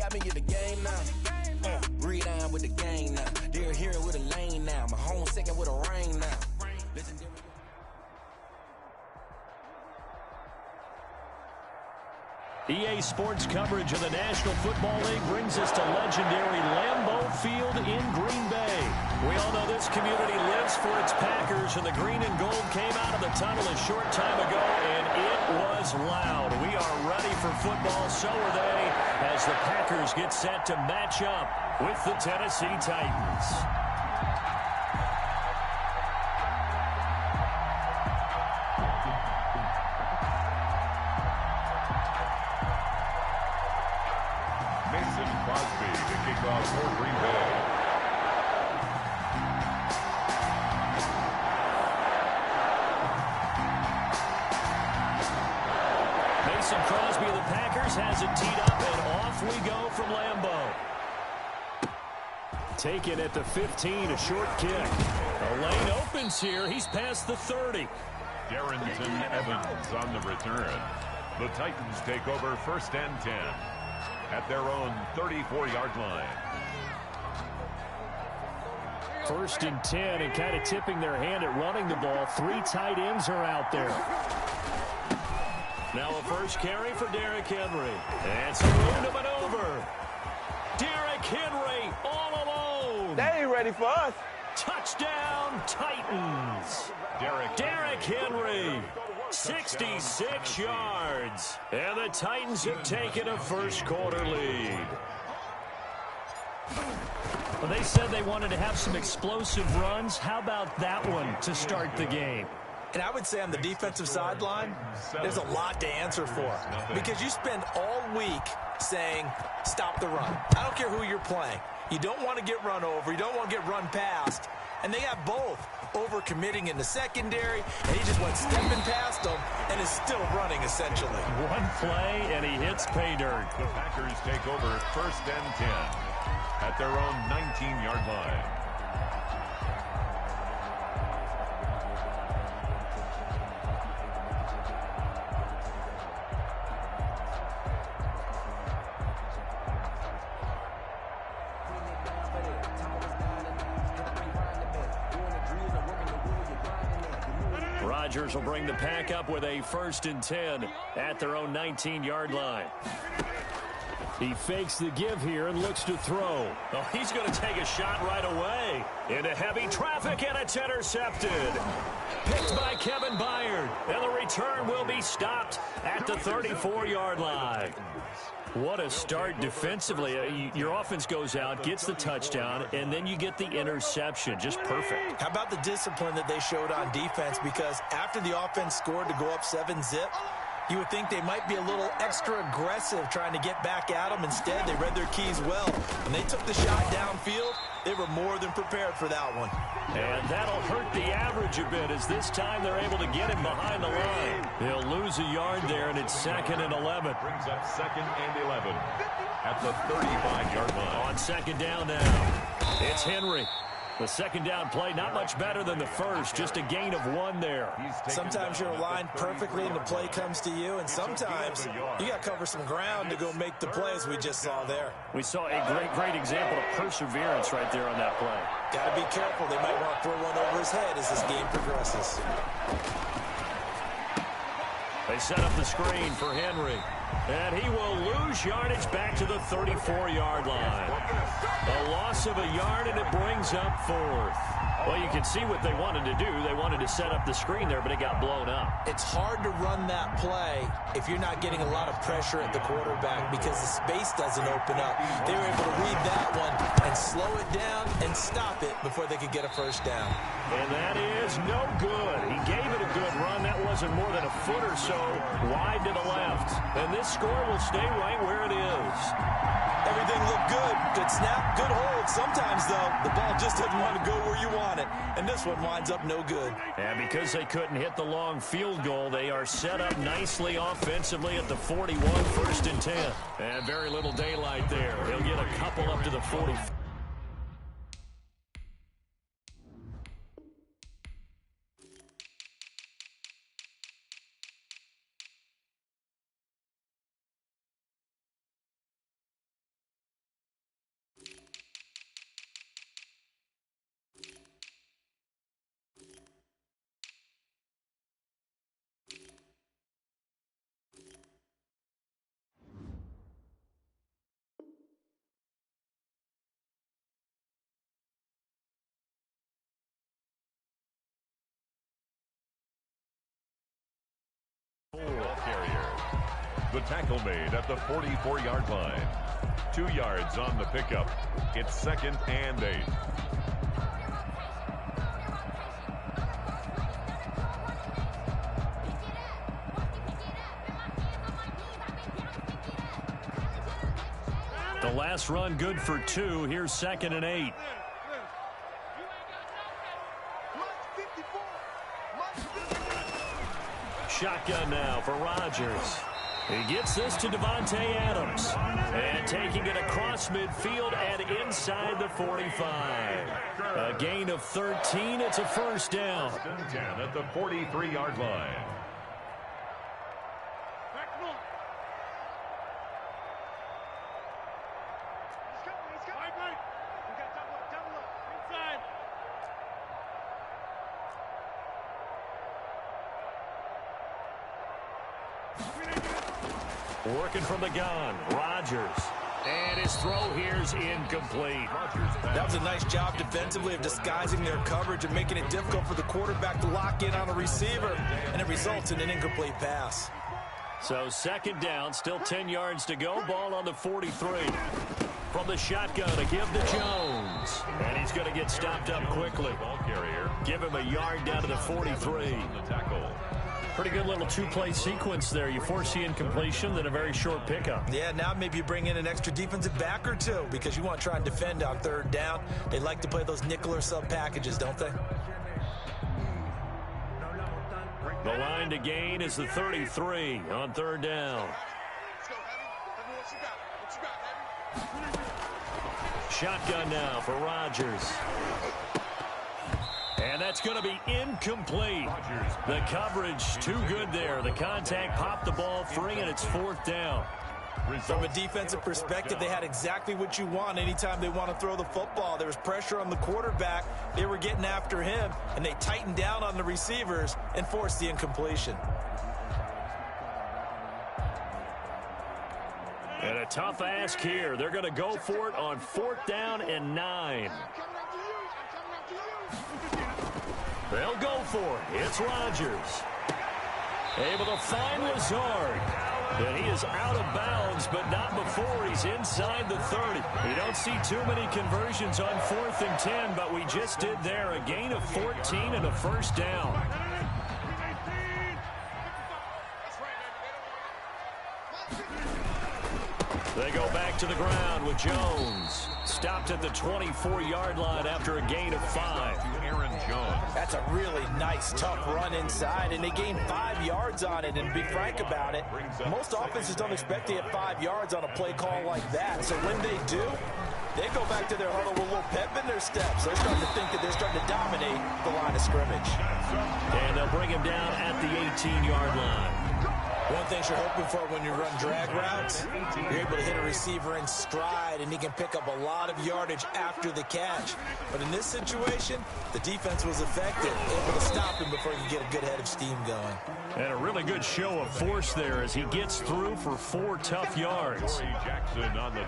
got me in the game now. Breathe on with the game now. They're here with a lane now. My home second with a rain now. Legendary. EA Sports coverage of the National Football League brings us to legendary Lambeau Field in Green Bay. We all know this community lives for its Packers, and the green and gold came out of the tunnel a short time ago, and it was loud. We are ready for football, so are they, as the Packers get set to match up with the Tennessee Titans. For Green Bay. Mason Crosby of the Packers has it teed up, and off we go from Lambeau. Taken at the 15, a short kick. A lane opens here. He's past the 30. Darrington Evans on the return. The Titans take over 1st and 10 at their own 34-yard line. 1st and 10, and kind of tipping their hand at running the ball. 3 tight ends are out there. Now a first carry for Derrick Henry. It's a room to maneuver. Derrick Henry all alone. They ain't ready for us. Touchdown, Titans. Derrick Henry, 66 yards. And the Titans have taken a first-quarter lead. Well, they said they wanted to have some explosive runs. How about that one to start the game? And I would say on the defensive sideline, there's a lot to answer for. Because you spend all week saying, stop the run. I don't care who you're playing. You don't want to get run over. You don't want to get run past. And they got both. Over-committing in the secondary, and he just went stepping past them and is still running, essentially. One play, and he hits pay dirt. The Packers take over 1st and 10 at their own 19-yard line. Rodgers will bring the pack up with a 1st and 10 at their own 19-yard line. He fakes the give here and looks to throw. Oh, he's going to take a shot right away. Into heavy traffic, and it's intercepted. Picked by Kevin Byard, and the return will be stopped at the 34-yard line. What a start defensively. Your offense goes out, gets the touchdown, and then you get the interception. Just perfect. How about the discipline that they showed on defense? Because after the offense scored to go up 7-zip, you would think they might be a little extra aggressive trying to get back at them. Instead, they read their keys well. When they took the shot downfield, they were more than prepared for that one. And that'll hurt the average a bit, as this time they're able to get him behind the line. They'll lose a yard there, and it's 2nd and 11. Brings up 2nd and 11 at the 35-yard line. On 2nd down now, it's Henry. The 2nd down play, not much better than the first, just a gain of 1 there. Sometimes you're aligned perfectly and the play comes to you, and sometimes you got to cover some ground to go make the play, as we just saw there. We saw a great example of perseverance right there on that play. Got to be careful. They might want to throw one over his head as this game progresses. They set up the screen for Henry. And he will lose yardage back to the 34-yard line. A loss of a yard, and it brings up 4th. Well, you can see what they wanted to do. They wanted to set up the screen there, but it got blown up. It's hard to run that play if you're not getting a lot of pressure at the quarterback because the space doesn't open up. They were able to read that one and slow it down and stop it before they could get a first down. And that is no good. He gave it a good run. That wasn't more than a foot or so wide to the left. And this score will stay right where it is. Everything looked good. Good snap, good hold. Sometimes, though, the ball just doesn't want to go where you want it. And this one winds up no good. And because they couldn't hit the long field goal, they are set up nicely offensively at the 41, 1st and 10. And very little daylight there. They'll get a couple up to the 40. The tackle made at the 44-yard line. 2 yards on the pickup. It's 2nd and 8. The last run good for 2. Here's 2nd and 8. Shotgun now for Rodgers. He gets this to Davante Adams. And taking it across midfield and inside the 45. A gain of 13. It's a first down. 10 at the 43-yard line. Working from the gun, Rodgers. And his throw here's incomplete. That was a nice job defensively of disguising their coverage and making it difficult for the quarterback to lock in on a receiver. And it results in an incomplete pass. So 2nd down, still 10 yards to go. Ball on the 43. From the shotgun to give to Jones. And he's going to get stopped up quickly. Ball carrier. Give him a yard down to the 43. The tackle. Pretty good little 2-play sequence there. You force the incompletion, then a very short pickup. Yeah, now maybe you bring in an extra defensive back or 2 because you want to try and defend on 3rd down. They like to play those nickel or sub packages, don't they? The line to gain is the 33 on 3rd down. Shotgun now for Rodgers. And that's going to be incomplete. The coverage too good there. The contact popped the ball free, and it's 4th down. From a defensive perspective, they had exactly what you want anytime they want to throw the football. There was pressure on the quarterback. They were getting after him, and they tightened down on the receivers and forced the incompletion. And a tough ask here. They're going to go for it on 4th down and 9. They'll go for it. It's Rodgers. Able to find Lazard. And he is out of bounds, but not before he's inside the 30. We don't see too many conversions on 4th and 10, but we just did there. A gain of 14 and a first down. They go back to the ground with Jones. Stopped at the 24-yard line after a gain of 5. Aaron Jones. That's a really nice, tough run inside, and they gained 5 yards on it. And to be frank about it, most offenses don't expect to get 5 yards on a play call like that. So when they do, they go back to their huddle with a little pep in their steps. They're starting to think that they're starting to dominate the line of scrimmage. And they'll bring him down at the 18-yard line. One thing you're hoping for when you run drag routes, you're able to hit a receiver in stride, and he can pick up a lot of yardage after the catch. But in this situation, the defense was effective, able to stop him before you get a good head of steam going. And a really good show of force there as he gets through for 4 tough yards.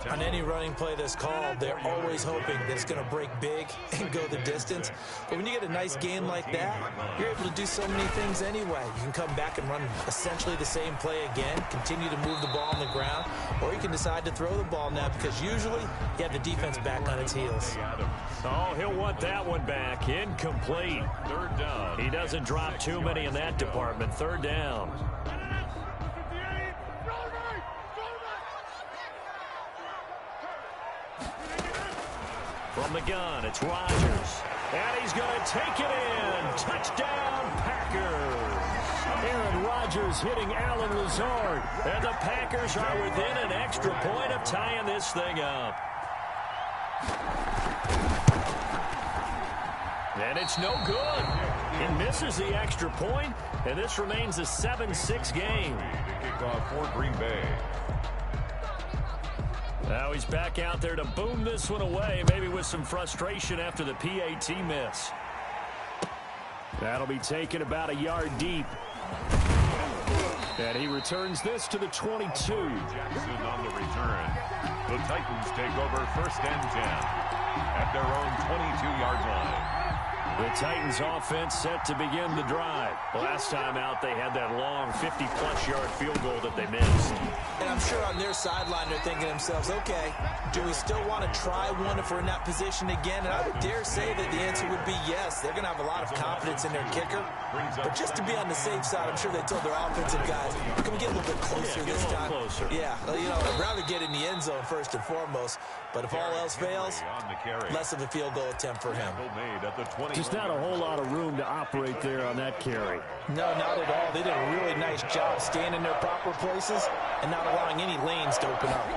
On any running play that's called, they're always hoping that it's going to break big and go the distance. But when you get a nice gain like that, you're able to do so many things anyway. You can come back and run essentially the same play again, continue to move the ball on the ground, or you can decide to throw the ball now because usually you have the defense back on its heels. Oh, he'll want that one back. Incomplete. 3rd down. He doesn't drop too many in that department. 3rd down. From the gun, it's Rodgers. And he's going to take it in. Touchdown, Packers. Aaron Rodgers hitting Allen Lazard. And the Packers are within an extra point of tying this thing up. And it's no good. He misses the extra point, and this remains a 7-6 game. Kickoff for Green Bay. Now he's back out there to boom this one away, maybe with some frustration after the PAT miss. That'll be taken about a yard deep. And he returns this to the 22. Jackson on the return. The Titans take over 1st and 10 at their own 22-yard line. The Titans offense set to begin the drive. Last time out, they had that long 50-plus yard field goal that they missed. And I'm sure on their sideline they're thinking to themselves, okay, do we still want to try one if we're in that position again? And I would dare say that the answer would be yes. They're going to have a lot of confidence in their kicker. But just to be on the safe side, I'm sure they told their offensive guys, can we get a little bit closer this time? Closer. Yeah, you know, I'd rather get in the end zone first and foremost. But if all else fails, less of a field goal attempt for him. Just not a whole lot of room to operate there on that carry. No, not at all. They did a really nice job staying in their proper places and not allowing any lanes to open up.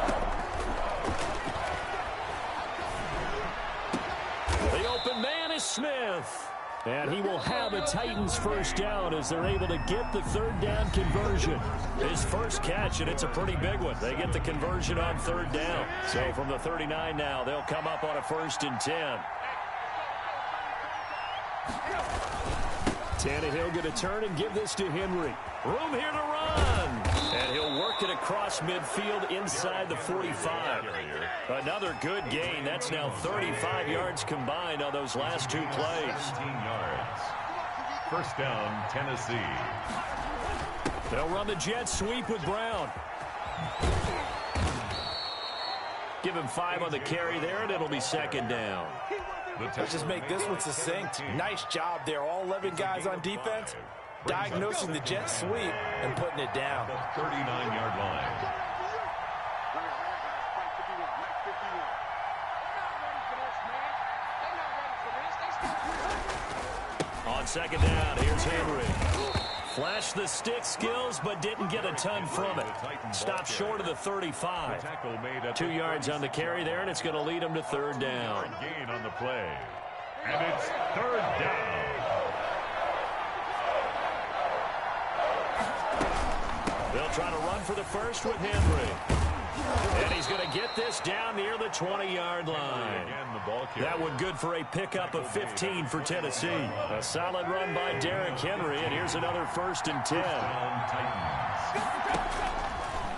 The open man is Smith. And he will have a Titans first down as they're able to get the third down conversion. His first catch, and it's a pretty big one. They get the conversion on third down. So from the 39 now, they'll come up on a 1st and 10. Tannehill going to turn and give this to Henry. Room here to run. And he'll work it across midfield inside the 45. Another good gain. That's now 35 yards combined on those last two plays. 17 yards. First down, Tennessee. They'll run the jet sweep with Brown. Give him 5 on the carry there, and it'll be 2nd down. Let's just make this one succinct. Nice job there. All 11 guys on defense diagnosing the jet sweep and putting it down. The 39-yard line. On 2nd down, here's Henry. Flashed the stick skills, but didn't get a ton from it. Stopped short of the 35. 2 yards on the carry there, and it's going to lead him to 3rd down. Gain on the play. And it's 3rd down. They'll try to run for the first with Henry. And he's going to get this down near the 20-yard line. That one good for a pickup of 15 for Tennessee. A solid run by Derrick Henry, and here's another 1st and 10.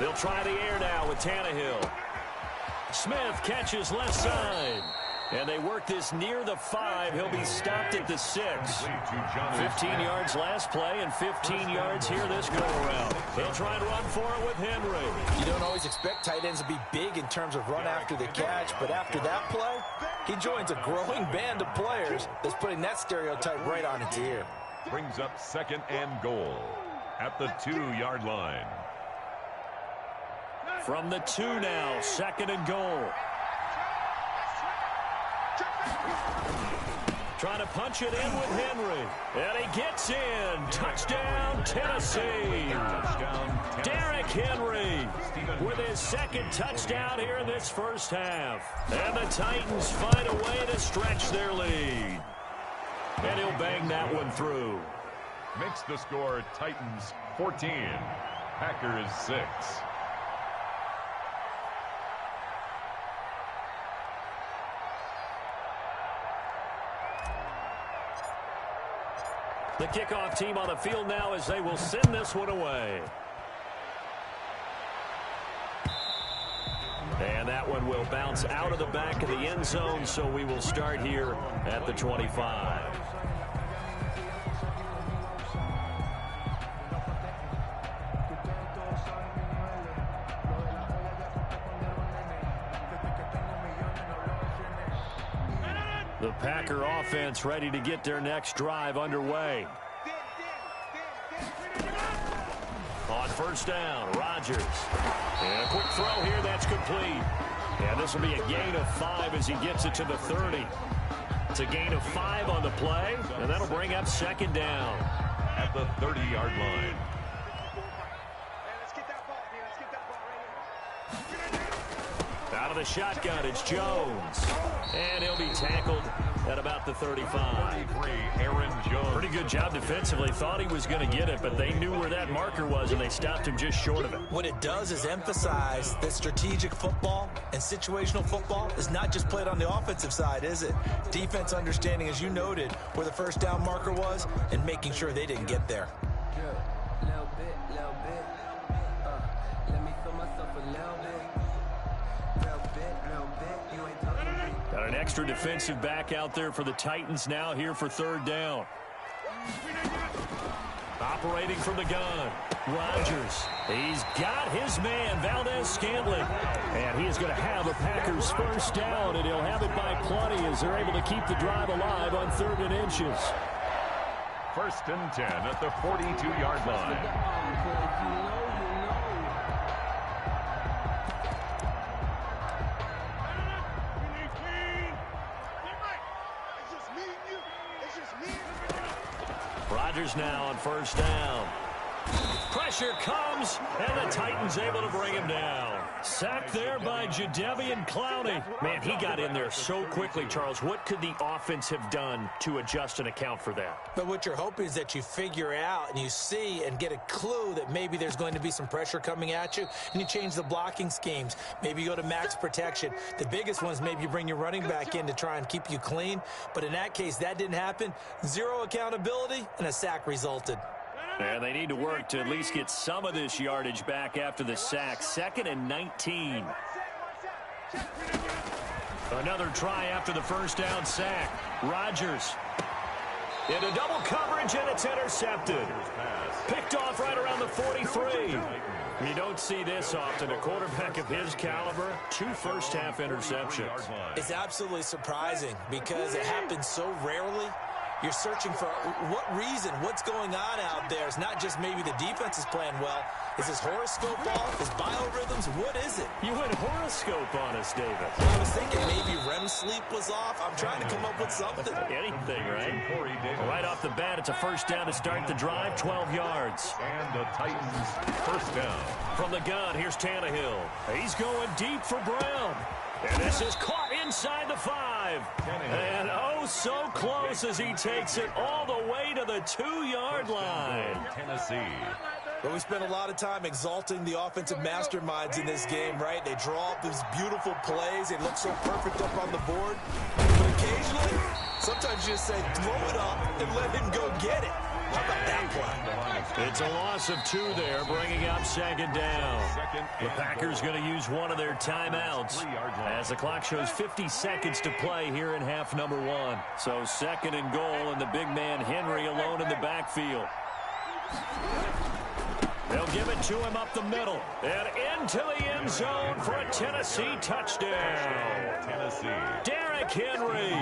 They'll try the air now with Tannehill. Smith catches left side. And they work this near the 5. He'll be stopped at the 6. 15 yards last play and 15 yards here this go-around. They'll try and run for it with Henry. You don't always expect tight ends to be big in terms of run after the catch, but after that play, he joins a growing band of players that's putting that stereotype right on its ear. Brings up 2nd and goal at the 2-yard line. From the 2 now, 2nd and goal. Trying to punch it in with Henry. And he gets in. Touchdown, Tennessee. Derrick Henry with his 2nd touchdown here in this first half. And the Titans find a way to stretch their lead. And he'll bang that one through. Makes the score Titans 14, Packers 6. The kickoff team on the field now as they will send this one away. And that one will bounce out of the back of the end zone, so we will start here at the 25. The Packer offense ready to get their next drive underway. On 1st down, Rodgers. And a quick throw here, that's complete. And this will be a gain of 5 as he gets it to the 30. It's a gain of 5 on the play, and that'll bring up 2nd down. At the 30-yard line. Out of the shotgun, it's Jones. And he'll be tackled at about the 35. Aaron Jones. Pretty good job defensively. Thought he was going to get it, but they knew where that marker was, and they stopped him just short of it. What it does is emphasize that strategic football and situational football is not just played on the offensive side, is it? Defense understanding, as you noted, where the 1st down marker was and making sure they didn't get there. Got Got an extra defensive back out there for the Titans now here for third down. Operating from the gun, Rodgers. He's got his man, Valdez-Scantling. And he is going to have a Packers first down, and he'll have it by plenty as they're able to keep the drive alive on 3rd and inches. 1st and 10 at the 42-yard line. Rodgers now on 1st down. Pressure comes, and the Titans able to bring him down. Sacked there by Jadeveon Clowney. Man, he got in there so quickly, Charles. What could the offense have done to adjust and account for that? But what you're hoping is that you figure out and you see and get a clue that maybe there's going to be some pressure coming at you, and you change the blocking schemes. Maybe you go to max protection. The biggest one is maybe you bring your running back in to try and keep you clean. But in that case, that didn't happen. 0 accountability, and a sack resulted. And they need to work to at least get some of this yardage back after the sack. 2nd and 19. Another try after the first down sack. Rodgers into double coverage, and it's intercepted. Picked off right around the 43. You don't see this often. A quarterback of his caliber, 2 first-half interceptions. It's absolutely surprising because it happens so rarely. You're searching for what reason, what's going on out there. It's not just maybe the defense is playing well. Is his horoscope off? His biorhythms? What is it? You went horoscope on us, David. I was thinking maybe REM sleep was off. I'm trying to come up with something. Anything, right? Right off the bat, it's a first down to start the drive, 12 yards. And the Titans first down. From the gun, here's Tannehill. He's going deep for Brown. And this is caught inside the 5. And oh, so close as he takes it all the way to the 2-yard line. Tennessee. But we spent a lot of time exalting the offensive masterminds in this game, right? They draw up these beautiful plays. They look so perfect up on the board. But occasionally, sometimes you just say, throw it up and let him go get it. How about that play? It's a loss of 2 there, bringing up 2nd down. The Packers going to use one of their timeouts as the clock shows 50 seconds to play here in half number 1. So 2nd and goal, and the big man Henry alone in the backfield. They'll give it to him up the middle and into the end zone for a Tennessee touchdown. Derrick Henry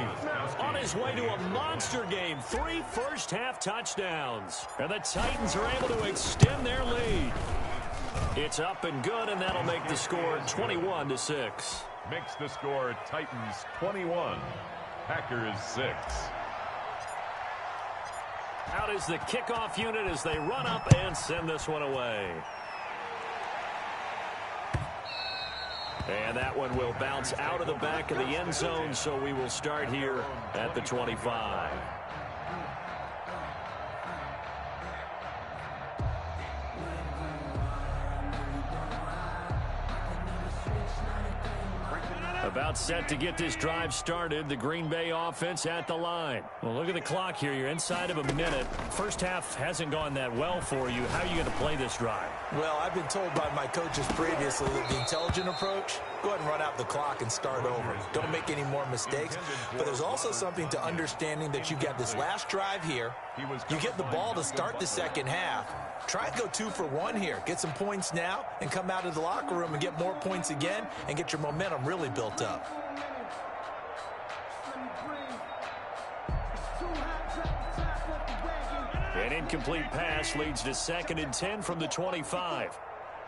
on his way to a monster game. 3 first-half touchdowns. And the Titans are able to extend their lead. It's up and good, and that'll make the score 21-6. Makes the score Titans 21, Packers 6. Out is the kickoff unit as they run up and send this one away. And that one will bounce out of the back of the end zone, so we will start here at the 25. About set to get this drive started. The Green Bay offense at the line. Well, look at the clock here. You're inside of a minute. First half hasn't gone that well for you. How are you going to play this drive? Well, I've been told by my coaches previously that the intelligent approach, go ahead and run out the clock and start over. Don't make any more mistakes. But there's also something to understanding that you got this last drive here. You get the ball to start the second half. Try and go 2 for 1 here. Get some points now and come out of the locker room and get more points again and get your momentum really built up. An incomplete pass leads to 2nd and 10 from the 25.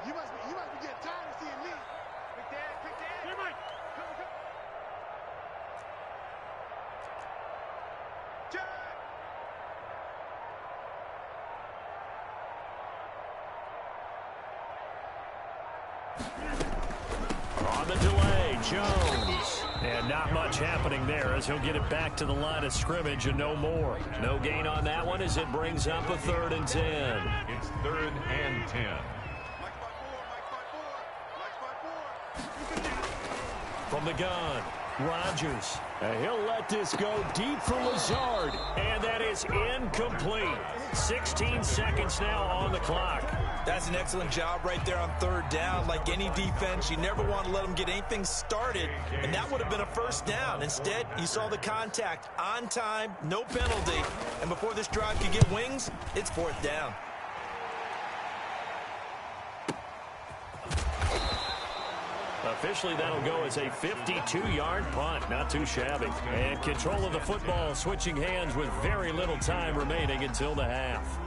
You must be getting tired of seeing me. Quick dad. Here, Mike. On the delay, Jones. And not much happening there as he'll get it back to the line of scrimmage and no more. No gain on that one as it brings up a 3rd and 10. It's 3rd and 10. From the gun, Rodgers. And he'll let this go deep for Lazard. And that is incomplete. 16 seconds now on the clock. That's an excellent job right there on third down. Like any defense, you never want to let them get anything started, and that would have been a first down. Instead, you saw the contact on time, no penalty, and before this drive could get wings, it's fourth down. Officially, that'll go as a 52-yard punt. Not too shabby. And control of the football switching hands with very little time remaining until the half.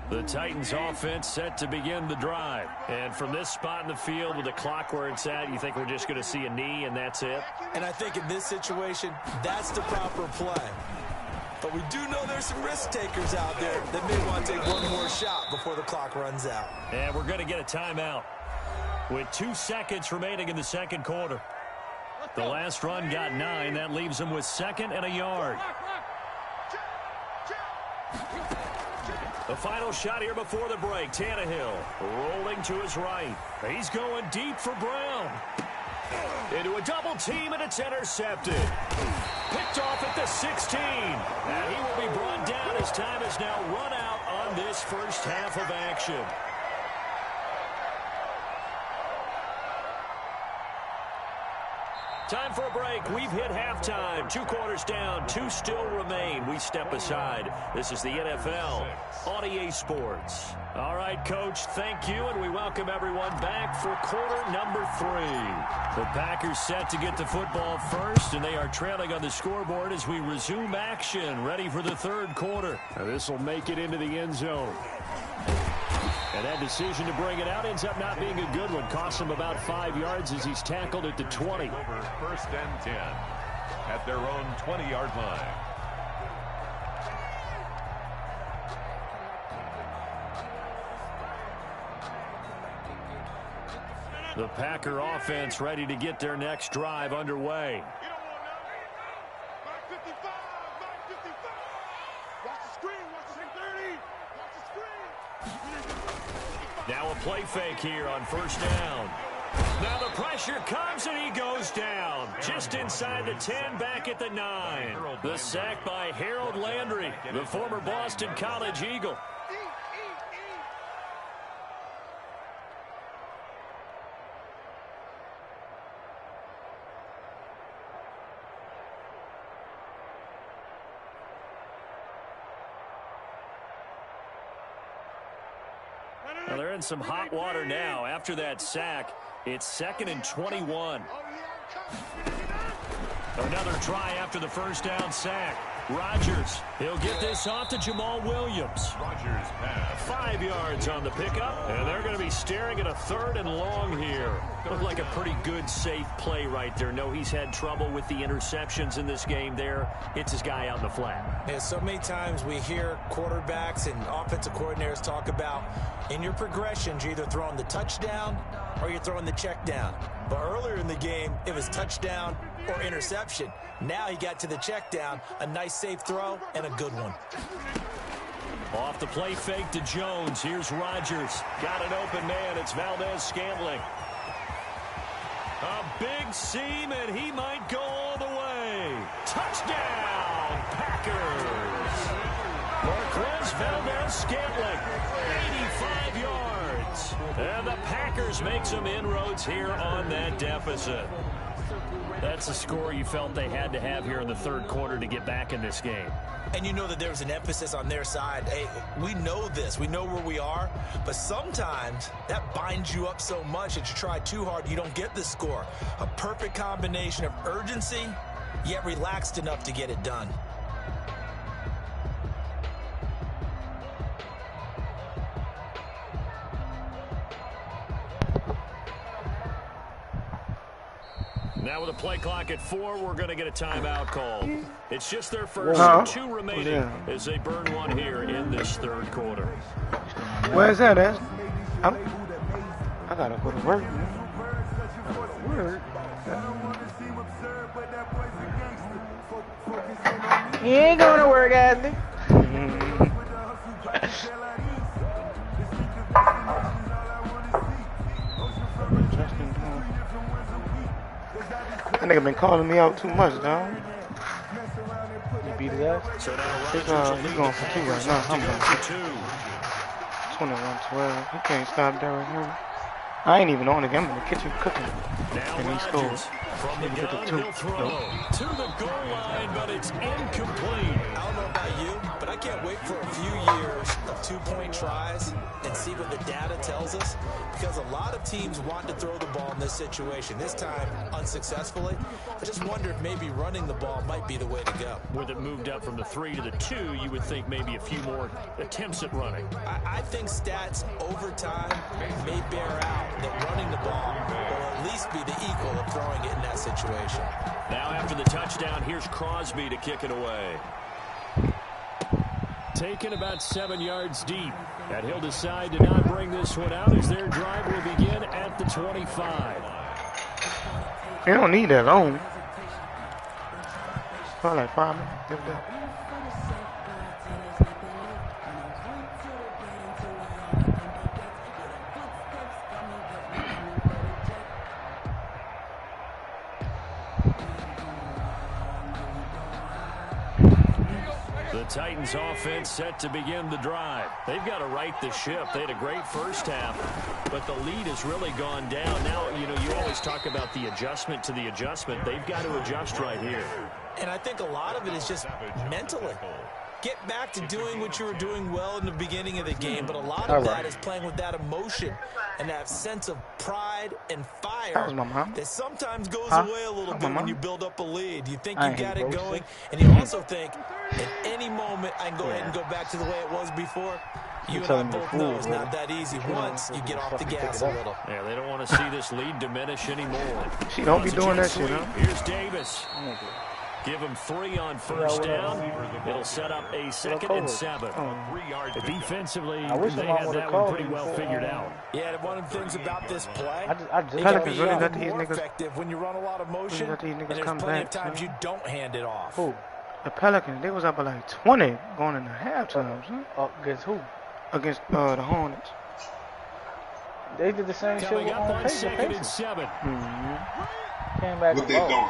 The Titans offense set to begin the drive. And from this spot in the field with the clock where it's at, you think we're just going to see a knee and that's it? And I think in this situation, that's the proper play. But we do know there's some risk takers out there that may want to take one more shot before the clock runs out. And we're going to get a timeout with 2 seconds remaining in the second quarter. The last run got 9. That leaves them with 2nd and a yard. The final shot here before the break. Tannehill rolling to his right. He's going deep for Brown. Into a double team, and it's intercepted. Picked off at the 16. And he will be brought down as time has now run out on this first half of action. Time for a break. We've hit halftime. 2 quarters down. 2 still remain. We step aside. This is the NFL on EA Sports. All right, Coach, thank you, and we welcome everyone back for quarter number 3. The Packers set to get the football first, and they are trailing on the scoreboard as we resume action, ready for the third quarter. Now, this will make it into the end zone. And that decision to bring it out ends up not being a good one. Costs him about 5 yards as he's tackled at the 20. Over 1st and 10 at their own 20-yard line. The Packer offense ready to get their next drive underway. Now a play fake here on 1st down. Now the pressure comes and he goes down. Just inside the 10, back at the 9. The sack by Harold Landry, the former Boston College Eagle. Well, they're in some hot water now. After that sack, it's 2nd and 21. Another try after the first down sack. Rodgers, he'll get this off to Jamal Williams. Rodgers pass. 5 yards on the pickup, and they're going to be staring at a 3rd and long here. Looked like a pretty good, safe play right there. No, he's had trouble with the interceptions in this game there. Hits his guy out in the flat. Yeah, so many times we hear quarterbacks and offensive coordinators talk about in your progressions, you're either throwing the touchdown or you're throwing the check down. But earlier in the game, it was touchdown or interception. Now he got to the check down, a nice safe throw, and a good one. Off the play fake to Jones. Here's Rodgers. Got an open man. It's Valdez-Scantling. A big seam, and he might go all the way. Touchdown, Packers. Marquez Valdez-Scantling, 85 yards. And the Packers make some inroads here on that deficit. That's the score you felt they had to have here in the third quarter to get back in this game. And you know that there's an emphasis on their side. Hey, we know this. We know where we are. But sometimes that binds you up so much that you try too hard, you don't get the score. A perfect combination of urgency, yet relaxed enough to get it done. Now with a play clock at 4, we're going to get a timeout call. It's just their first 2 remaining as they burn one here in this third quarter. Where's that at? I got to go to work. He ain't going to work, Anthony. That nigga been calling me out too much, dog. You beat his ass? So now He's Rodgers going for 2 right now. I'm going for 2. 21-12. He can't stop Derrick Henry. I ain't even on the game. I'm in the kitchen cooking. Now And he scored. Rodgers from the He hit the gun, 2. he'll throw to the goal line, but it's incomplete. I don't know about you, but I can't wait for a few years of 2-point tries and see what the data tells us, because a lot of teams want to throw the ball in this situation. This time, unsuccessfully. I just wonder if maybe running the ball might be the way to go. With it moved up from the 3 to the 2, you would think maybe a few more attempts at running. I think stats over time may bear out that running the ball will at least be the equal of throwing it in that situation. Now after the touchdown, here's Crosby to kick it away. Taken about 7 yards deep. And he'll decide to not bring this one out as their drive will begin at the 25. You don't need that long. Probably like 5 minutes. The Titans offense set to begin the drive. They've got to right the ship. They had a great first half, but the lead has really gone down. Now, you know, you always talk about the adjustment to the adjustment. They've got to adjust right here. And I think a lot of it is just mentally. Get back to doing what you were doing well in the beginning of the game, but a lot of that is playing with that emotion and that sense of pride and fire that sometimes goes away a little bit when you build up a lead. You think you got it going, and you also think at any moment I can go ahead and go back to the way it was before. You and I both know it's not that easy once you get off the gas a little. Yeah, they don't want to see this lead diminish anymore. She don't be doing that shit, huh? Here's Davis. Give him 3 on first down. It'll set up a 2nd and 7. Defensively, they had that one pretty well figured out. Yeah, one of the things about this play, Pelicans really got these niggas effective when you run a lot of motion, and there's plenty of times you don't hand it off. Who? The Pelicans, they was up by like 20 going into halftime. Against who? Against the Hornets. They did the same shit Coming with up on 2nd and 7. Came back What and they doing?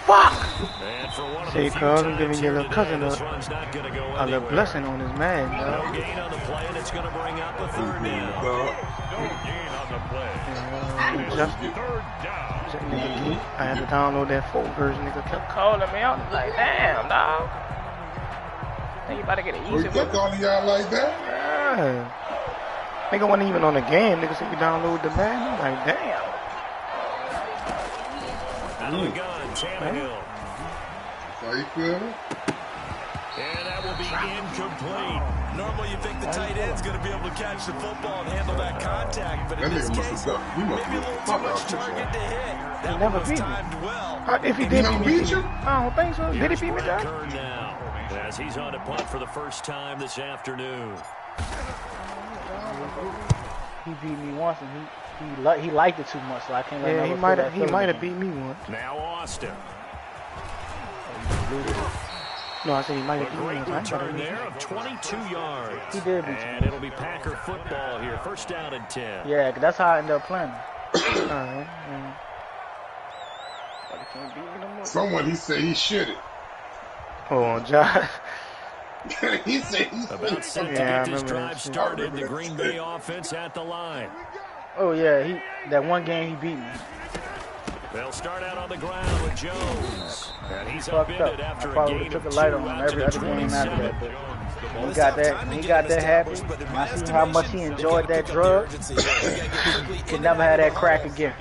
Fuck! And for one of See, the few cuz I'm giving times your here little cousin today, this run's not gonna go a little anywhere. blessing on his man, No dog. gain on the play, and it's going to bring up a 3rd down. No gain on the play. Just, 3rd down. I had to download that full version. Nigga kept calling me out. I'm like, damn, dog. Think you about to get an Oh, easy you kept calling y'all like that? Yeah. Nigga wasn't even on the game. Nigga said you download the man. I'm like, damn. Out of the gun, Tannehill. How you feel? And that will be incomplete. Normally you think the tight end's going to be able to catch the football and handle that contact, but in That this nigga must case, have done. We must maybe a have little too fuck much out this target to hit. That never one was beat me. timed well. If he He did, never beat you? I don't think so. Did he Here's beat me, Brett dog? Kern now, as he's on a punt for the first time this afternoon. he beat me once, and he liked it too much, so I can't let Yeah, him he might have beat me once. Now Austin. No, I said he might A have beat me great once. return there of 22 yards. He did beat you. And it'll be Packer football here. First down and 10. Yeah, 'cause that's how I ended up playing. Alright. Someone, he said he shitted. Oh, Josh. He said he About set to Yeah, I get this remember drive that shit. started. The Green Bay offense at the line. Oh yeah, that one game he beat me. They'll start out on the ground with Jones. And he's Fucked up. upended after I a probably gain took of a light 2 on him out to every the other game after 27. that. But he got that happy. And I see how much he enjoyed that drug. Could never have that crack again.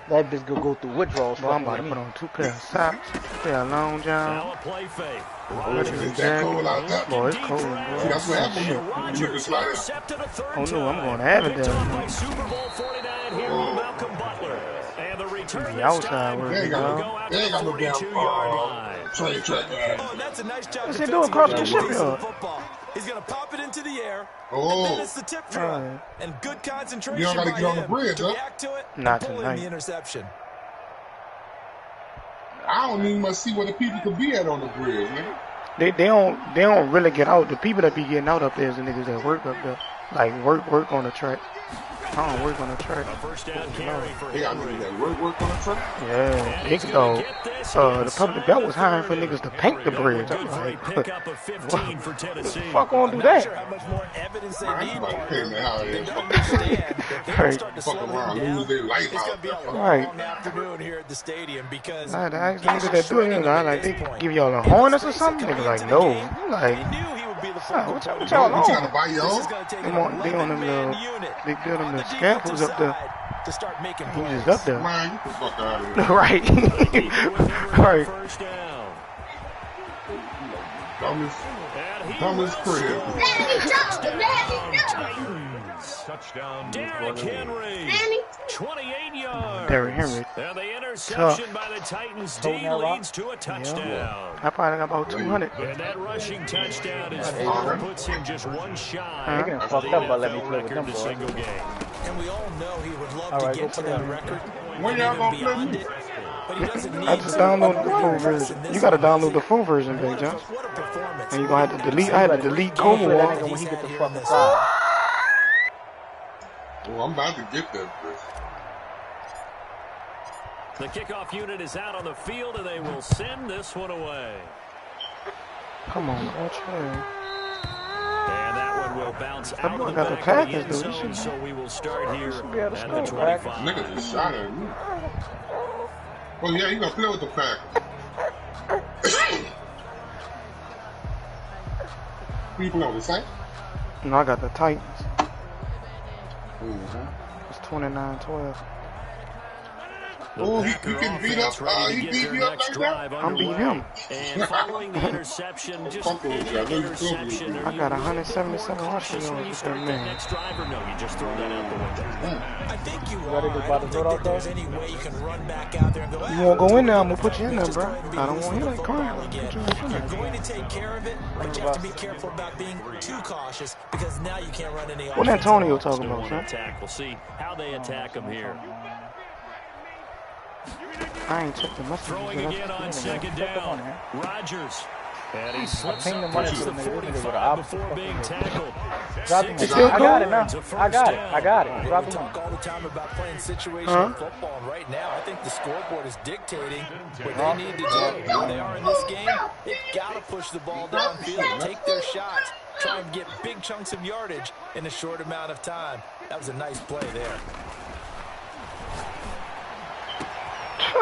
That bitch go through withdrawals. Boy, I'm about to put on 2 pairs of socks, pair of long john. Now a play fake. Is that cold out there? Boy, it's cold, See, boy. that's what happened. You Rodgers like intercepted a 3rd Oh, no, I'm time. going to have it Picked up there. by Super Bowl 49 hero Malcolm Butler. And the return The this outside time work, They ain't will got go no, out they to ain't the got no damn 42-yard line. train track. Oh, and that's a nice job. What's he doing across the defensively shipyard? football. He's going to pop it into the air, and Oh, then it's the tip drop. Alright. And good concentration You don't gotta by get on the him bridge, to huh? react to it Not and pull in tonight. the interception. I don't even much see where the people could be at on the bridge, nigga. They don't really get out. The people that be getting out up there is the niggas that work up there. Like work on the track. I don't work on the track. First down carry for They got niggas that work on the track. Yeah, niggas though. The public belt was hiring for niggas to paint the bridge. I'm like, what the fuck won't do that? Fuck around, lose their life out. Right. Afternoon here at the stadium because I asked niggas that do it, like they give y'all a harness or something. Niggas like, no. I'm like, what y'all You trying on? to buy your own? They on them little, they build them the scaffolds up there. to start making He plays. just up there. Man, get the fuck out of here. Right. Right. First down. Dumbest crib. Touchdown. Derrick Henry. 28 yards. Derrick Henry. And the interception by the Titans D leads to a touchdown. I probably got about 200. And that rushing touchdown is puts him just one shot. They getting fucked up by letting me play with record them, the boy. single game. And we all know he would love All right, to go get to put that it in. record. When y'all gonna play beyond me? it, but he doesn't need I just downloaded the full version. You gotta download the full version, Big John. What a performance. And you gonna have to delete. I had to delete Play Como that War. nigga when he get the fucking side. Well, I'm about to get that bitch. The kickoff unit is out on the field, and they will send this one away. Come on, coach. And that one will bounce out of the got the back of the Packers, end though. zone, so we will start here be able to at the score, right? 25. Nigga just shot at me. Well, yeah, you gonna play with the Packers. Who you play with, the Saints? No, I got the Titans. Mm-hmm. It's 29-12. Oh, he can beat up. He beat you up like that? I'm beating him. And following the interception, just any interception. I got 177 rushing yards with that man. Next driver, no, you just throw that out the window. I think you Ready are. to I buy don't the think vote that there's out any way you can run back out there and go, You won't go in there, I'm gonna put you in there, bro. I don't want you like crying. You're going to take care of it, but you have to be careful about being too cautious because now you can't run any What Antonio talking about, son? Attack. We'll see how they attack him here. I ain't checked the messages. Throwing again on second down. Rodgers. And he slips paying the up money to to the the nigga with the 45 opposite before being tackled. Drop him. 6 I got it now. yards, a I got it. first I got it. down. Drop We him. talk all the time about playing situational football, and right now I think the scoreboard is dictating what they need to do. Where they are in this game, they've got to push the ball downfield, take their shots, try and get big chunks of yardage in a short amount of time. That was a nice play there.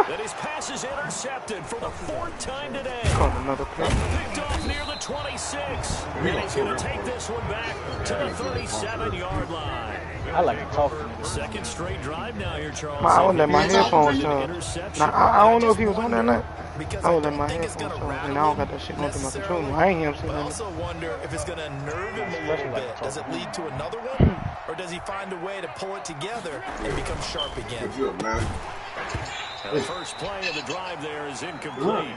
And his pass is intercepted for the 4th time today. Caught another play. Picked off near the 26. And he's going to take this one back to the 37-yard line. I like to talk to niggas. Second straight drive now here, Charles. I would let my headphones Interception. Now, I don't know if he was on there or not. Because I would I let my don't think it's headphones going to on. And I don't got that shit going through my controller. I ain't hear him say But I nothing. also wonder if it's going to nerve him a little bit. Does it lead to another one? Or does he find a way to pull it together and become sharp again? Good, man. And the first play of the drive there is incomplete.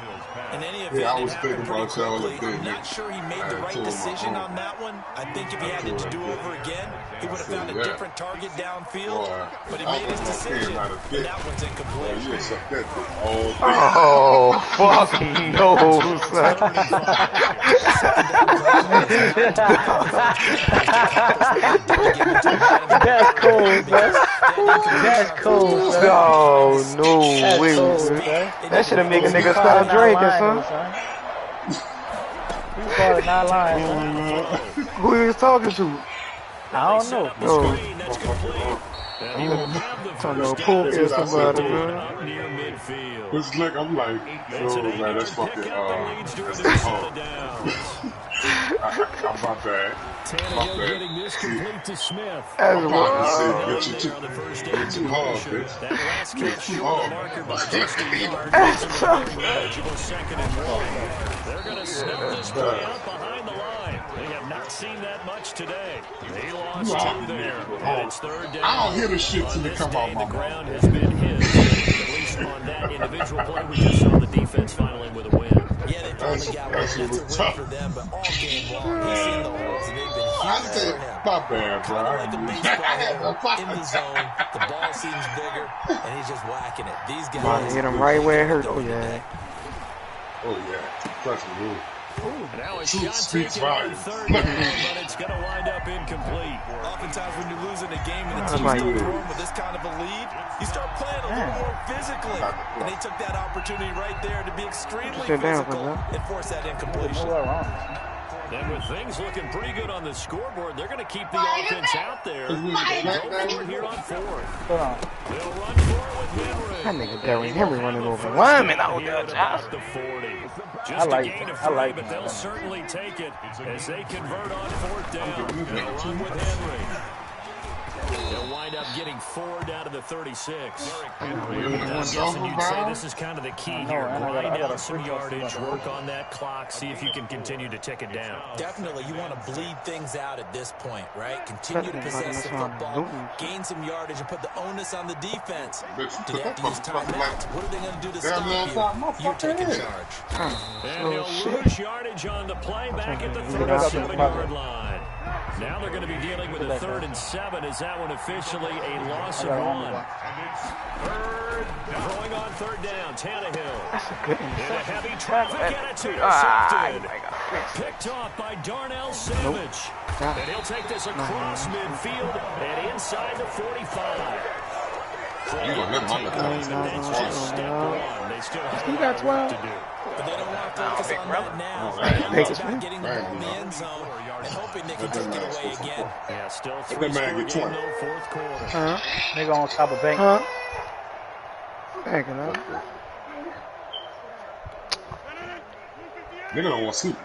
In any event, Yeah, I it was happened thinking pretty about y'all quickly. the thing. I'm not sure he made the right decision on that one. I think if he had it to do over again, he would have found a different target downfield. But he made his decision, and that one's incomplete. You suck that dick all day. Oh, fuck no, son. That's cool, bro. That's cool, son. Oh, no way. Cool, son. son. That should have made a nigga start drinking, son. You called it not lying, son. Who he was talking to? I don't know. Screen, that's complete. And he will have the Talking first about poop down or somebody, man. up near midfield. It's like, I'm like, It's oh, an man, that's 8-yard fucking, pickup that leads to a that's new set hard. of downs. I'm my bad. Tannehill getting this complete to Smith. That's I'm what. about to say, There get you on the too, first get too hard, motion. bitch. That last catch Too short of hard. the marker by just a yard. Makes it a very manageable 2nd and 1. They're going to snub this play up behind the line. They have not seen that much today. They lost 2 there. And it's 3rd down. I don't hear the shit On till it this come day, out the my mouth. ground has been his. At least on that individual play, we just saw the defense finally with a win. Yeah, they finally got one. That's a win for them, but all game long, he's seen the holes, and they've been I huge said, for him. my bad, bro. Kind of like a baseball hitter in the I zone. The ball seems bigger, and he's just whacking it. These About guys to hit him right where it hurt. Oh, yeah. Oh, yeah. Trust me, dude. Now a shot taken on third down, but it's going to wind up incomplete. Oftentimes when you're losing a game and the team's still throwing with this kind of a lead, you start playing a little more physically. And they took that opportunity right there to be extremely physical and force that incompletion. And with things looking pretty good on the scoreboard, they're going to keep the offense out there. They'll go for it here on fourth. They'll run for it with Henry. That nigga Derrick Henry running over linemen out there. The 40. Just a gain of 3, but they'll certainly take it as they convert on fourth down. They'll run with Henry. They'll wind up getting 4 down to the 36. I'm guessing you'd say this is kind of the key here. Grind out some yardage, work on that clock, see if you can continue to tick it down. Definitely, you want to bleed things out at this point, right? Continue to possess the football, gain some yardage, and put the onus on the defense. Do they have to use timeouts? What are they going to do to stop you? You're taking charge. And he'll lose yardage on the play back at the 37-yard line. Now they're going to be dealing with a 3rd and 7. Is that one officially a loss of 1? Throwing on third down, Tannehill. That's a good in a heavy traffic, and it's intercepted. Picked off by Darnell Savage. And he'll take this across midfield and inside the 45. That's step 1. They still have got 12 to do. But they don't want to focus on that now. It's about getting the ball in the end zone and hoping they can take it away again. Yeah, still 3 score game, though, fourth quarter. Nigga on top of bank. Banking up. Nigga don't want to sleep.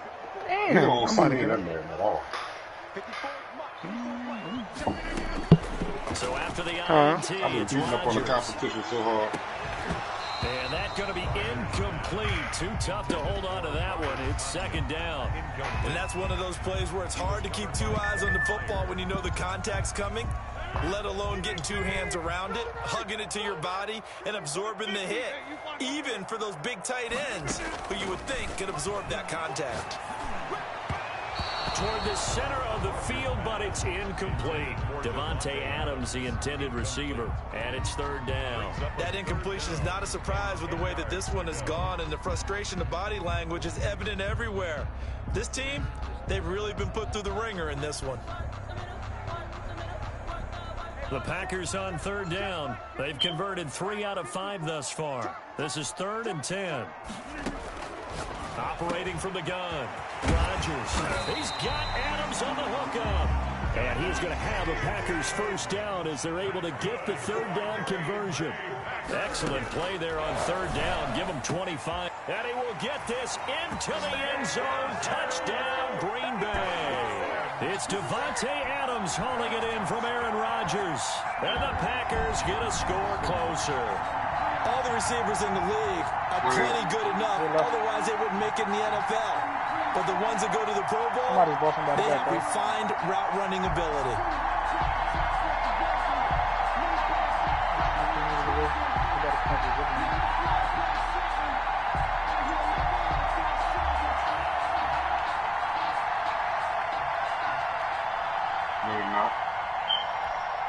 Nigga don't want to sleep in that man at all. So after the INT, I've been beating up on the competition so hard. And that's going to be incomplete. Too tough to hold on to that one. It's 2nd down. And that's one of those plays where it's hard to keep 2 eyes on the football when you know the contact's coming, let alone getting 2 hands around it, hugging it to your body, and absorbing the hit. Even for those big tight ends who you would think could absorb that contact. Toward the center of the field, but it's incomplete. Davante Adams, the intended receiver, and it's 3rd down. That incompletion is not a surprise with the way that this one has gone, and the frustration of body language is evident everywhere. This team, they've really been put through the ringer in this one. The Packers on 3rd down. They've converted 3 out of 5 thus far. This is 3rd and 10. Operating from the gun, Rodgers. He's got Adams on the hookup. And he's going to have a Packers first down as they're able to get the 3rd down conversion. Excellent play there on 3rd down. Give him 25. And he will get this into the end zone. Touchdown, Green Bay. It's Davante Adams hauling it in from Aaron Rodgers. And the Packers get a score closer. All the receivers in the league are plenty good enough. Otherwise, they wouldn't make it in the NFL. But the ones that go to the Pro Bowl, they have refined route running ability.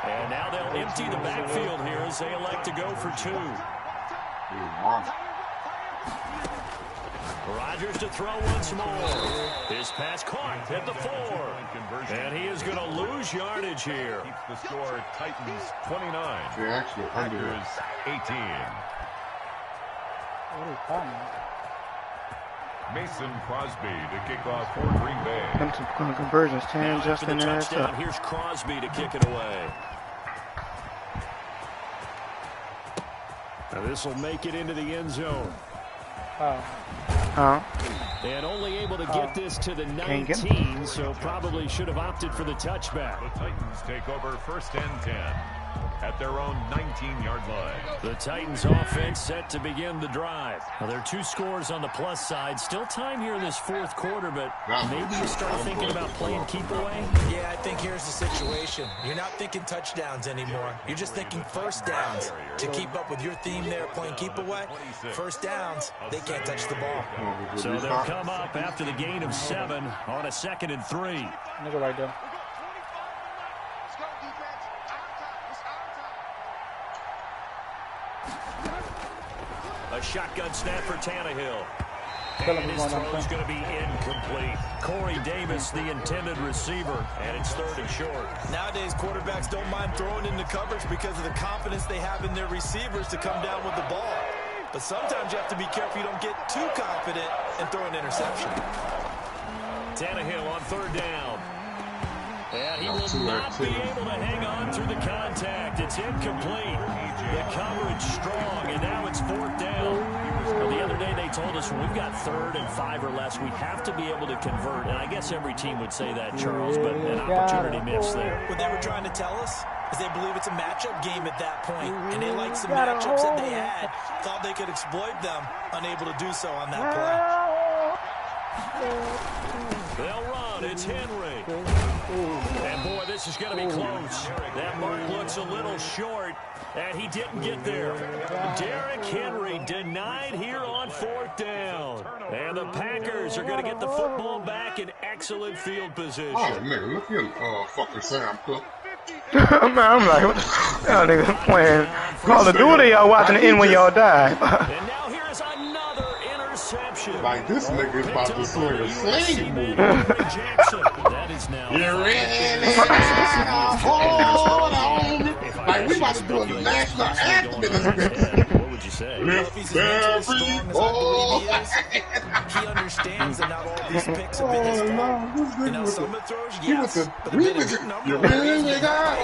And now they'll empty the backfield here as they elect to go for 2. Rodgers to throw once more. His pass caught at the 4. And he is going to lose yardage here. Keeps the score Titans 29. Packers 18. Mason Crosby to kick off for Green Bay. Them conversions, 10 just in there. Here's Crosby to kick it away. Now this will make it into the end zone. And only able to get this to the 19, so probably should have opted for the touchback. The Titans take over 1st and 10 at their own 19-yard line. The Titans offense set to begin the drive. Now, there are 2 scores on the plus side. Still time here in this 4th quarter, but maybe you start thinking about playing keep away? Yeah, I think here's the situation. You're not thinking touchdowns anymore. You're just thinking first downs. To keep up with your theme there, playing keep away, first downs, they can't touch the ball. So they'll come up after the gain of 7 on a 2nd and 3. Nigga right there. A shotgun snap for Tannehill. And his throw is going to be incomplete. Corey Davis, the intended receiver, and it's 3rd and short. Nowadays, quarterbacks don't mind throwing into coverage because of the confidence they have in their receivers to come down with the ball. But sometimes you have to be careful you don't get too confident and throw an interception. Tannehill on 3rd down. And he will not be able to hang on through the contact. It's incomplete. The coverage strong, and now it's 4th down. Well, the other day they told us when we've got 3rd and 5 or less, we have to be able to convert. And I guess every team would say that, Charles, but an opportunity missed there. What they were trying to tell us is they believe it's a matchup game at that point, and they liked some matchups that they had, thought they could exploit them, unable to do so on that play. They'll run. It's Henry. And, boy, this is going to be close. That mark looks a little short, and he didn't get there. Derrick Henry denied here on 4th down. And the Packers are going to get the football back in excellent field position. Oh, nigga, look at fucking Sam Cook. Man, I'm like, what the y'all niggas playing Call of Duty? Y'all watching the end when y'all die. And now here is another interception. Like, this nigga is about to swing a sling move. That is now. You're in it. Hold on. Like, we about to do a national anthem in this bitch. What would you say? If he's as strong as I believe he is, he understands that not all these picks have been his fault. You know, some of the throws, yes, but a good number. You're really got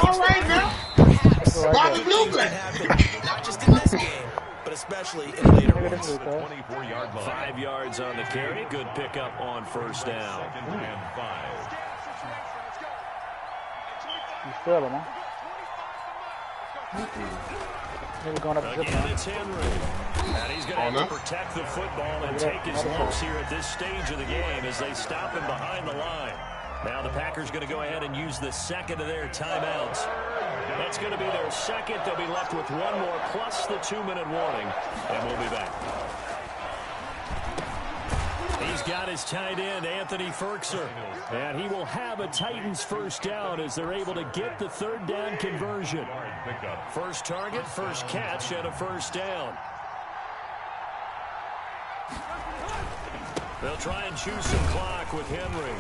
all right now. Bobby Blueberry. Not just in this game, but especially in later ones. 24-yard line. 5 yards on the carry. Good pickup on 1st down. 2nd and 5. You feel him, huh? Maybe going up the Again, it's Henry. And he's going to have to protect the football and take his lumps here at this stage of the game as they stop him behind the line. Now the Packers going to go ahead and use the 2nd of their timeouts. That's going to be their 2nd. They'll be left with 1 more plus the 2-minute warning. And we'll be back. He's got his tight end, Anthony Firkser. And he will have a Titans 1st down as they're able to get the 3rd down conversion. First target, first catch, and a 1st down. They'll try and choose some clock with Henry.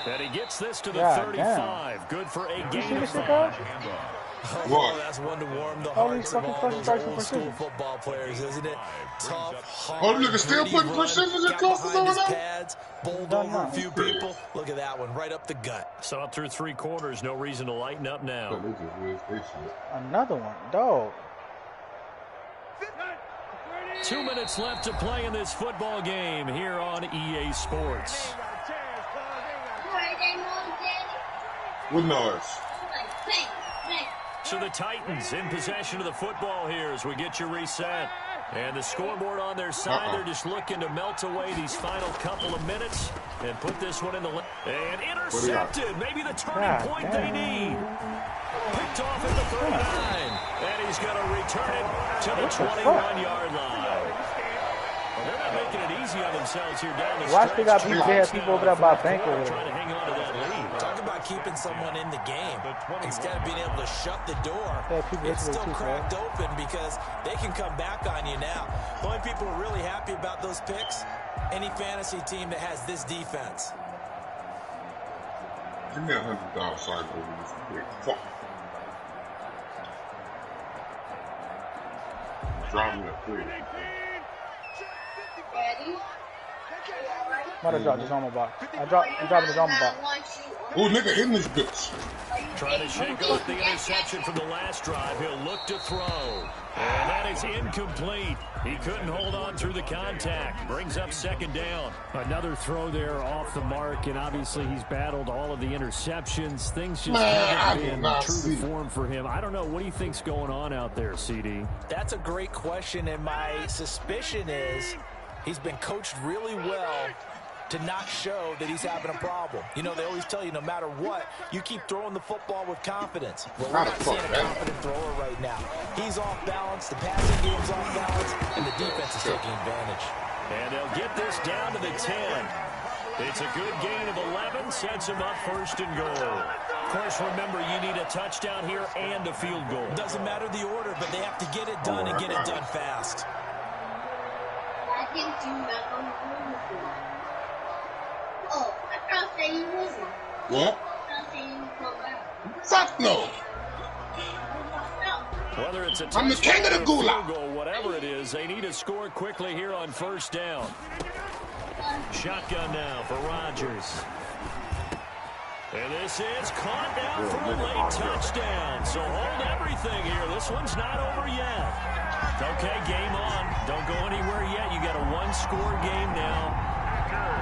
And he gets this to the 35. Good for a gain of 5. What? That's one to warm the hearts of all those old school football players, isn't it? Tough, hard, nigga still putting precision and crosses over there? pads, bowled over a few people. Look at that one, right up the gut. So up through 3 quarters, no reason to lighten up now. Another one, dog. 2 minutes left to play in this football game here on EA Sports. With noise. So the Titans in possession of the football here as we get you reset. And the scoreboard on their side, they're just looking to melt away these final couple of minutes and put this one in the... And intercepted, maybe the turning point they need. Picked off at the 39. And he's going to return it to the 21-yard line. Well, they're not making it easy on themselves here down the stretch. Watch, they got people, they have people over there by bank over trying to there. hang on to that lead. Talk about keeping someone in the game instead of being able to shut the door. It's still cracked open because they can come back on you now. The only people who are really happy about those picks, any fantasy team that has this defense. Give me $100 so I go with this quick. Fuck. Drop me a quick. Might have dropped his armor box. You dropping his armor box. Oh, nigga in this bitch. Trying to shake off the interception from the last drive. He'll look to throw. And that is incomplete. He couldn't hold on through the contact. Brings up 2nd down. Another throw there off the mark, and obviously he's battled all of the interceptions. Things just haven't been true to form for him. I don't know. What do you think's going on out there, CD? That's a great question, and my suspicion is he's been coached really well to not show that he's having a problem. You know, they always tell you no matter what, you keep throwing the football with confidence. Well, we're not seeing a confident thrower right now. He's off balance, the passing game's off balance, and the defense is taking advantage. And they'll get this down to the 10. It's a good gain of 11, sets him up 1st and goal. Of course, remember, you need a touchdown here and a field goal. Doesn't matter the order, but they have to get it done and get it done fast. I think you're not going to do anything. Oh, I thought that you wasn't. What? I thought that you come back. Fuck no. Whether it's a I'm the king of the gulag. Goal, whatever it is, they need to score quickly here on first down. Shotgun now for Rodgers. And this is caught down for a late touchdown. So hold everything here. This one's not over yet. Okay, game on. Don't go anywhere yet. You got a one-score game now.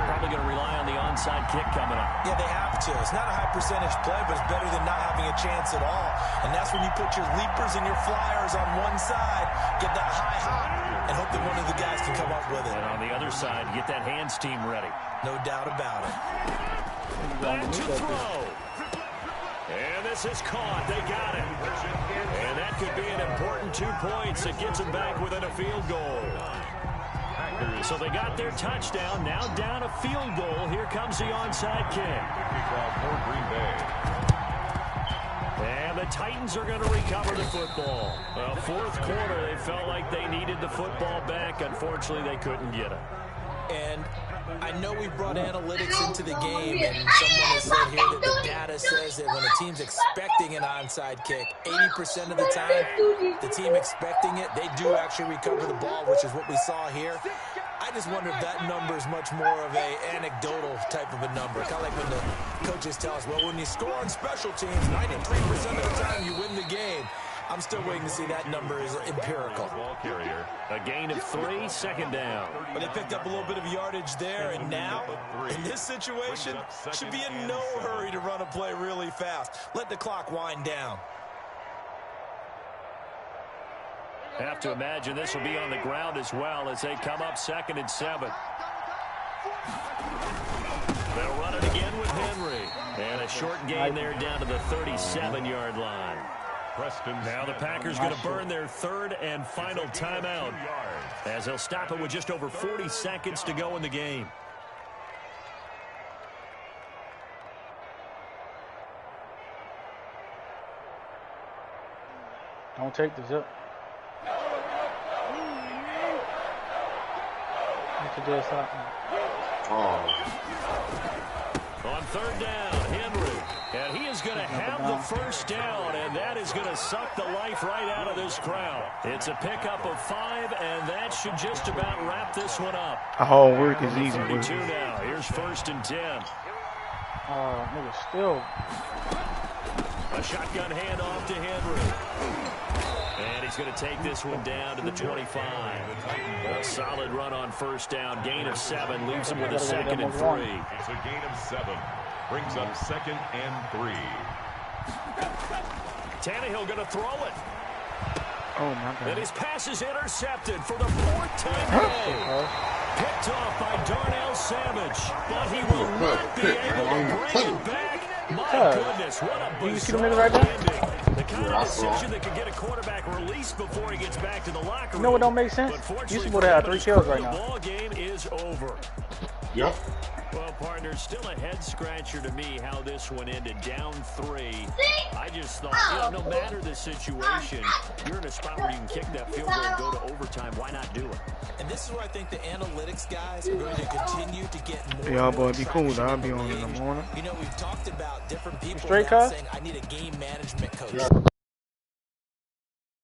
Probably going to rely on the onside kick coming up. Yeah, they have to. It's not a high percentage play, but it's better than not having a chance at all. And that's when you put your leapers and your flyers on one side, get that high hop, and hope that one of the guys can come up with it. And on the other side, get that hands team ready. No doubt about it. Back to throw. And this is caught. They got it. And that could be an important 2 points. It gets them back within a field goal. So they got their touchdown. Now down a field goal. Here comes the onside kick. And the Titans are going to recover the football. Well, fourth quarter, they felt like they needed the football back. Unfortunately, they couldn't get it. And I know we brought analytics into the game, and someone has said here that the data says that when a team's expecting an onside kick, 80% of the time, the team expecting it, they do actually recover the ball, which is what we saw here. I just wonder if that number is much more of a anecdotal type of a number. Kind of like when the coaches tell us, well, when you score on special teams, 93% of the time you win the game. I'm still waiting to see that number is empirical. Ball carrier. A gain of 3, second down. But they picked up a little bit of yardage there, and now, in this situation, should be in no hurry to run a play really fast. Let the clock wind down. Have to imagine this will be on the ground as well as they come up 2nd and 7. They'll run it again with Henry. And a short gain there down to the 37-yard line. Now the Packers going to burn their 3rd and final timeout as they'll stop it with just over 40 seconds to go in the game. Don't take the zip. On 3rd down, Henry. And he is going to have the first down, and that is going to suck the life right out of this crowd. It's a pickup of 5, and that should just about wrap this one up. Oh, work is easy. 32 now. Here's 1st and 10. Nigga, still. A shotgun handoff to Henry. And he's going to take this one down to the 25. A solid run on 1st down. Gain of 7 leaves him with a 2nd and 3. It's a gain of 7. Brings up 2nd and 3. Tannehill going to throw it. Oh, my God. And his pass is intercepted for the 4th time today. Picked off by Darnell Savage. But he will not be able to bring it back. My goodness, what a bizarre ending. The kind of decision that could get a quarterback released before he gets back to the locker room. You know what don't make sense? You supposed to have 3 kills right now. The ball game is over. Yep. Well, partner, still a head-scratcher to me how this one ended, down 3. I just thought, no matter the situation, you're in a spot where you can kick that field goal and go to overtime. Why not do it? And this is where I think the analytics guys are going to continue to get more. Y'all boy, be cool. I'll be on in the morning. You know, we've talked about different people Straight now cut? saying, I need a game management coach.